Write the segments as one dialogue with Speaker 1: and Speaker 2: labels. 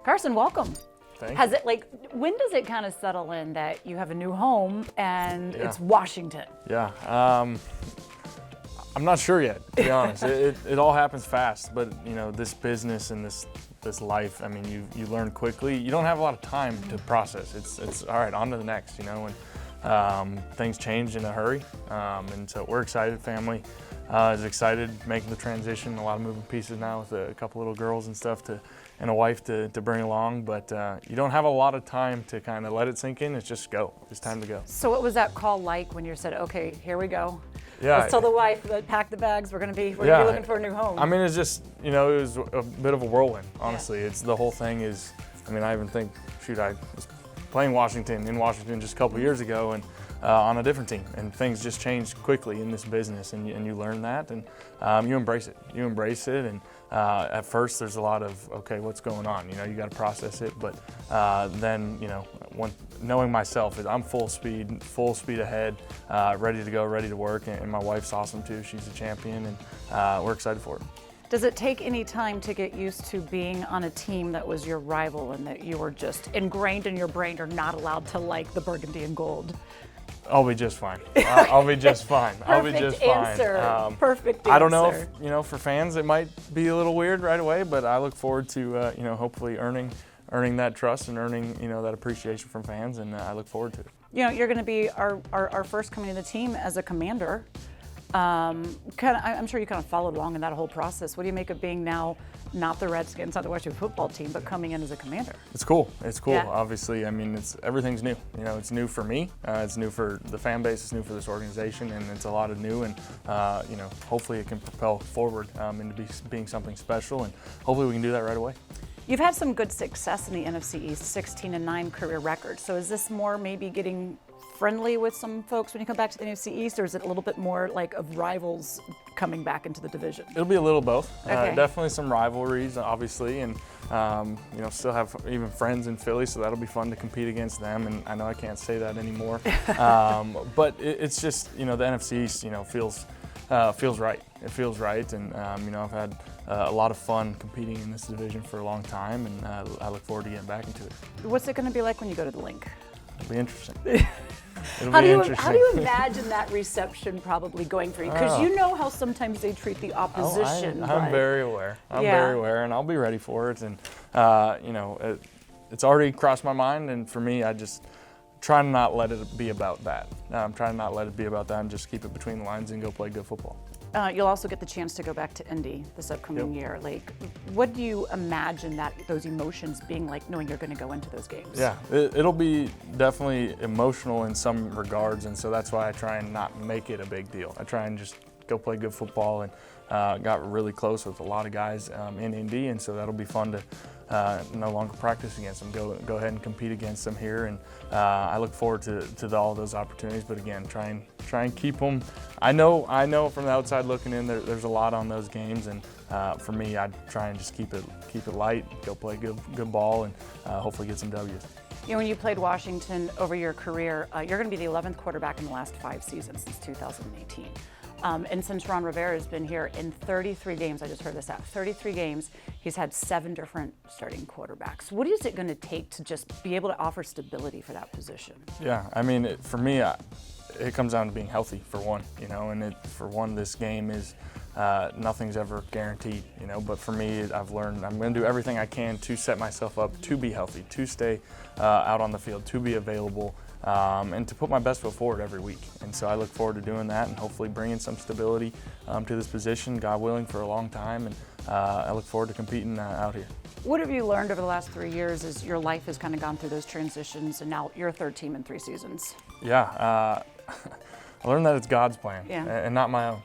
Speaker 1: Carson, welcome.
Speaker 2: Thank
Speaker 1: Has
Speaker 2: you.
Speaker 1: it when does it kind of settle in that you have a new home and
Speaker 2: Yeah.
Speaker 1: it's Washington?
Speaker 2: Yeah, I'm not sure yet, to be honest. It all happens fast, but this business and this life, I mean, you learn quickly. You don't have a lot of time to process. It's all right, on to the next, and things change in a hurry. And so we're excited, family is excited, making the transition. A lot of moving pieces now with a couple little girls and stuff and a wife to bring along, but you don't have a lot of time to kind of let it sink in. It's just go. It's time to go.
Speaker 1: So what was that call like when you said, okay, here we go?
Speaker 2: Yeah.
Speaker 1: Let's tell the wife that pack the bags. We're gonna be looking for a new home.
Speaker 2: I mean, it's just it was a bit of a whirlwind. Honestly, It's the whole thing is. I mean, I even think, I was playing in Washington just a couple years ago, and on a different team, and things just change quickly in this business, and you learn that, and you embrace it. You embrace it, and at first there's a lot of, okay, what's going on? You got to process it, but then knowing myself, I'm full speed ahead, ready to go, ready to work, and my wife's awesome too. She's a champion, and we're excited for it.
Speaker 1: Does it take any time to get used to being on a team that was your rival and that you were just ingrained in your brain or not allowed to like the burgundy and gold?
Speaker 2: I'll be just fine. I'll be just fine. I'll be just fine.
Speaker 1: Perfect answer.
Speaker 2: I don't know if, for fans it might be a little weird right away, but I look forward to, hopefully earning that trust and earning, that appreciation from fans, and I look forward to it.
Speaker 1: You're going to be our first coming to the team as a commander. I'm sure you kind of followed along in that whole process. What do you make of being now not the Redskins, not the Washington football team, but coming in as a commander?
Speaker 2: It's cool. It's cool.
Speaker 1: Yeah.
Speaker 2: Obviously, I mean, everything's new. It's new for me. It's new for the fan base. It's new for this organization, and it's a lot of new. And hopefully, it can propel forward into being something special. And hopefully, we can do that right away.
Speaker 1: You've had some good success in the NFC East, 16-9 career record. So is this more maybe getting friendly with some folks when you come back to the NFC East, or is it a little bit more like of rivals coming back into the division?
Speaker 2: It'll be a little both.
Speaker 1: Okay.
Speaker 2: Definitely some rivalries, obviously, and still have even friends in Philly, so that'll be fun to compete against them. And I know I can't say that anymore, but it's just the NFC East feels right. It feels right, and I've had a lot of fun competing in this division for a long time, and I look forward to getting back into it.
Speaker 1: What's it going to be like when you go to the link?
Speaker 2: It'll be interesting.
Speaker 1: How do you imagine that reception probably going for you? Because you know how sometimes they treat the opposition.
Speaker 2: I'm very aware. Very aware, and I'll be ready for it. And it's already crossed my mind. And for me, I just try to not let it be about that. I'm trying to not let it be about that, and just keep it between the lines and go play good football.
Speaker 1: You'll also get the chance to go back to Indy this upcoming year. What do you imagine those emotions being like, knowing you're going to go into those games?
Speaker 2: Yeah, it'll be definitely emotional in some regards, and so that's why I try and not make it a big deal. I try and just go play good football, and got really close with a lot of guys in Indy, and so that'll be fun to no longer practice against them. Go ahead and compete against them here, and I look forward to all of those opportunities. But again, try and keep them. I know from the outside looking in, there's a lot on those games, and for me, I try and just keep it light, go play good ball, and hopefully get some W's.
Speaker 1: When you played Washington over your career, you're going to be the 11th quarterback in the last 5 seasons since 2018. And since Ron Rivera has been here, in 33 games, I just heard this out, 33 games, he's had 7 different starting quarterbacks. What is it going to take to just be able to offer stability for that position? Yeah, I mean,
Speaker 2: for me, it comes down to being healthy, for one, and for one, this game is nothing's ever guaranteed, but for me, I've learned I'm going to do everything I can to set myself up to be healthy, to stay out on the field, to be available, and to put my best foot forward every week. And so I look forward to doing that and hopefully bringing some stability to this position, God willing, for a long time. And I look forward to competing out here.
Speaker 1: What have you learned over the last 3 years as your life has kind of gone through those transitions, and now you're a third team in 3 seasons?
Speaker 2: Yeah. I learned that it's God's plan
Speaker 1: and
Speaker 2: not my own,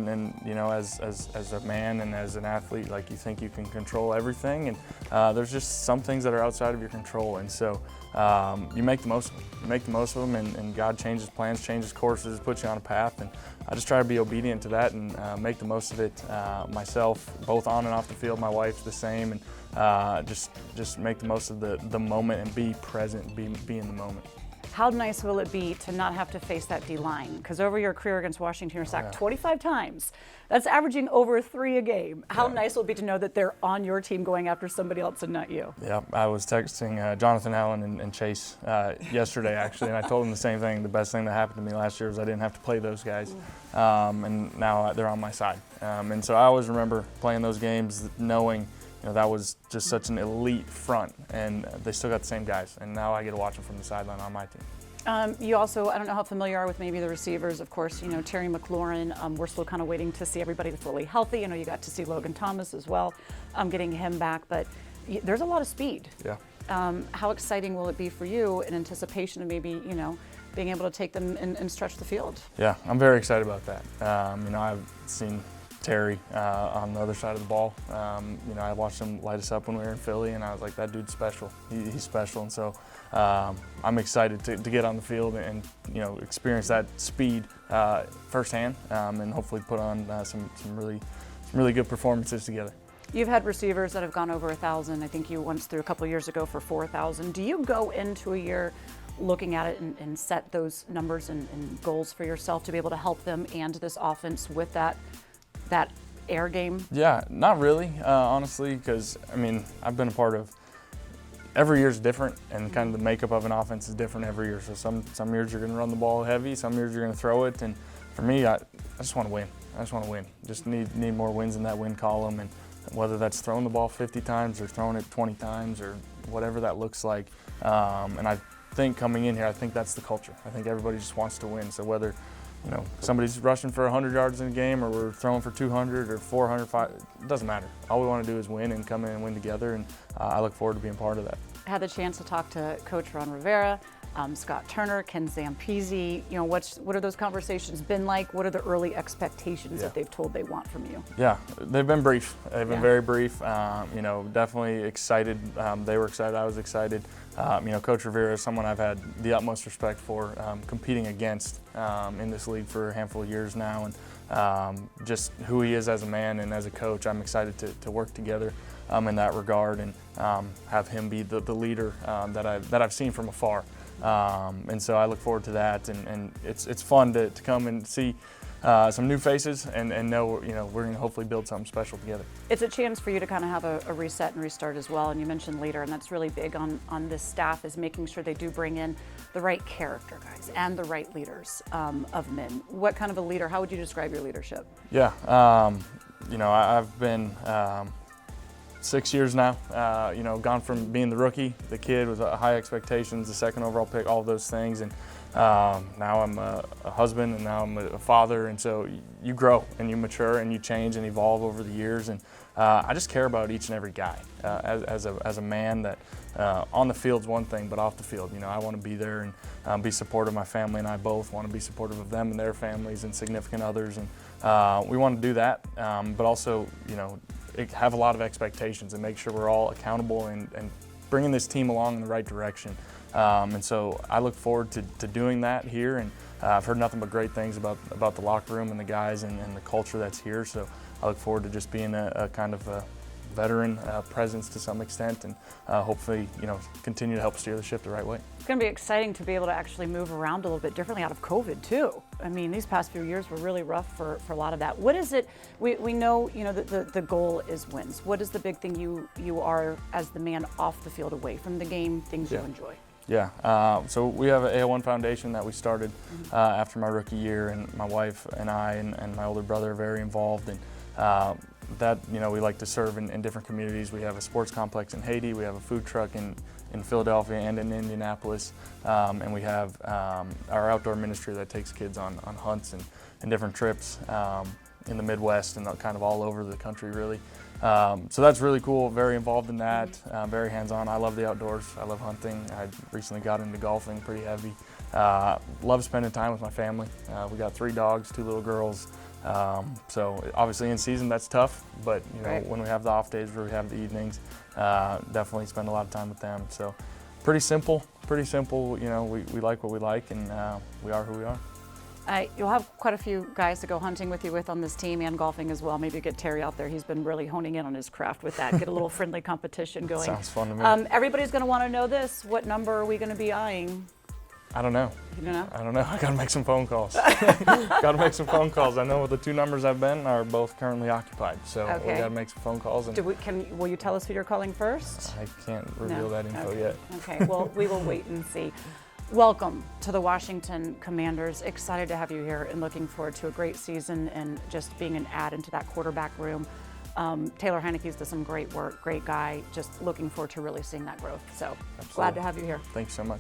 Speaker 2: and as a man and as an athlete, you think you can control everything, and there's just some things that are outside of your control, and so you make the most of them. You make the most of them, and God changes plans, changes courses, puts you on a path, and I just try to be obedient to that and make the most of it myself, both on and off the field. My wife's the same, and just make the most of the moment and be present, be in the moment.
Speaker 1: How nice will it be to not have to face that D-line? Because over your career against Washington, you're sacked 25 times. That's averaging over 3 a game. How nice will it be to know that they're on your team going after somebody else and not you?
Speaker 2: Yeah, I was texting Jonathan Allen and Chase yesterday, actually, and I told them the same thing. The best thing that happened to me last year was I didn't have to play those guys, and now they're on my side. And so I always remember playing those games knowing that was just such an elite front, and they still got the same guys, and now I get to watch them from the sideline on my team.
Speaker 1: You also, I don't know how familiar you are with maybe the receivers, of course, Terry McLaurin. We're still kind of waiting to see everybody fully healthy. You got to see Logan Thomas as well, getting him back, but there's a lot of speed.
Speaker 2: Yeah.
Speaker 1: How exciting will it be for you in anticipation of maybe, being able to take them and stretch the field?
Speaker 2: Yeah, I'm very excited about that. I've seen Terry on the other side of the ball. I watched him light us up when we were in Philly, and I was like, that dude's special. He's special, and so I'm excited to get on the field and experience that speed firsthand, and hopefully put on some really good performances together.
Speaker 1: You've had receivers that have gone over 1,000. I think you once threw a couple of years ago for 4,000. Do you go into a year looking at it and set those numbers and goals for yourself to be able to help them and this offense with that air game?
Speaker 2: Yeah, not really, honestly, because I've been a part of every year's different, and kind of the makeup of an offense is different every year. So some years you're going to run the ball heavy, some years you're going to throw it, and for me, I just want to win. I just want to win. Just need more wins in that win column, and whether that's throwing the ball 50 times or throwing it 20 times or whatever that looks like. And I think coming in here, I think that's the culture. I think everybody just wants to win. So whether somebody's rushing for 100 yards in a game, or we're throwing for 200 or 400, it doesn't matter. All we want to do is win and come in and win together, and I look forward to being part of that.
Speaker 1: I had the chance to talk to Coach Ron Rivera, Scott Turner, Ken Zampese. What are those conversations been like? What are the early expectations that they've told they want from you?
Speaker 2: Yeah, they've been brief. They've been very brief. Definitely excited. They were excited. I was excited. Coach Rivera is someone I've had the utmost respect for, competing against in this league for a handful of years now, and just who he is as a man and as a coach. I'm excited to work together in that regard, and have him be the leader that I've seen from afar. And so I look forward to that, and it's fun to come and see some new faces and know we're going to hopefully build something special together. It's
Speaker 1: a chance for you to kind of have a reset and restart as well, and you mentioned leader, and that's really big on this staff, is making sure they do bring in the right character guys and the right leaders of men. What kind of a leader, how would you describe your leadership?
Speaker 2: Yeah, I've been 6 years now, gone from being the rookie, the kid with high expectations, the second overall pick, all of those things, and now I'm a husband, and now I'm a father, and so you grow and you mature and you change and evolve over the years, and I just care about each and every guy as a man. That on the field's one thing, but off the field, I want to be there and be supportive of my family, and I both want to be supportive of them and their families and significant others, and we want to do that, but also have a lot of expectations and make sure we're all accountable and bringing this team along in the right direction. And so I look forward to doing that here, and I've heard nothing but great things about the locker room and the guys and the culture that's here. So I look forward to just being a kind of a veteran presence to some extent, and hopefully continue to help steer the ship the right way.
Speaker 1: It's going to be exciting to be able to actually move around a little bit differently out of COVID too. These past few years were really rough for a lot of that. What is it? We know the goal is wins. What is the big thing you are as the man off the field, away from the game, things you enjoy?
Speaker 2: Yeah, so we have an AL1 foundation that we started after my rookie year, and my wife and I and my older brother are very involved, and that we like to serve in different communities. We have a sports complex in Haiti, we have a food truck in Philadelphia and in Indianapolis, and we have our outdoor ministry that takes kids on hunts and different trips in the Midwest and kind of all over the country, really. So that's really cool, very involved in that, very hands-on. I love the outdoors, I love hunting. I recently got into golfing pretty heavy. Love spending time with my family. We got 3 dogs, 2 little girls. So obviously in season that's tough, but when we have the off days where we have the evenings, definitely spend a lot of time with them. So pretty simple, we like what we like, and we are who we are.
Speaker 1: You'll have quite a few guys to go hunting with you on this team, and golfing as well. Maybe get Terry out there. He's been really honing in on his craft with that. Get a little friendly competition going.
Speaker 2: Sounds fun to me.
Speaker 1: Everybody's going to want to know this. What number are we going to be eyeing?
Speaker 2: I don't know.
Speaker 1: You don't know?
Speaker 2: I don't know. I got to make some phone calls. Got to make some phone calls. I know the two numbers I've been are both currently occupied, so we got to make some phone calls. And
Speaker 1: will you tell us who you're calling first?
Speaker 2: I can't reveal that info yet.
Speaker 1: Okay, well, we will wait and see. Welcome to the Washington Commanders. Excited to have you here and looking forward to a great season and just being an add into that quarterback room. Taylor Heineke's done some great work, great guy. Just looking forward to really seeing that growth. So glad to have you here.
Speaker 2: Thanks so much.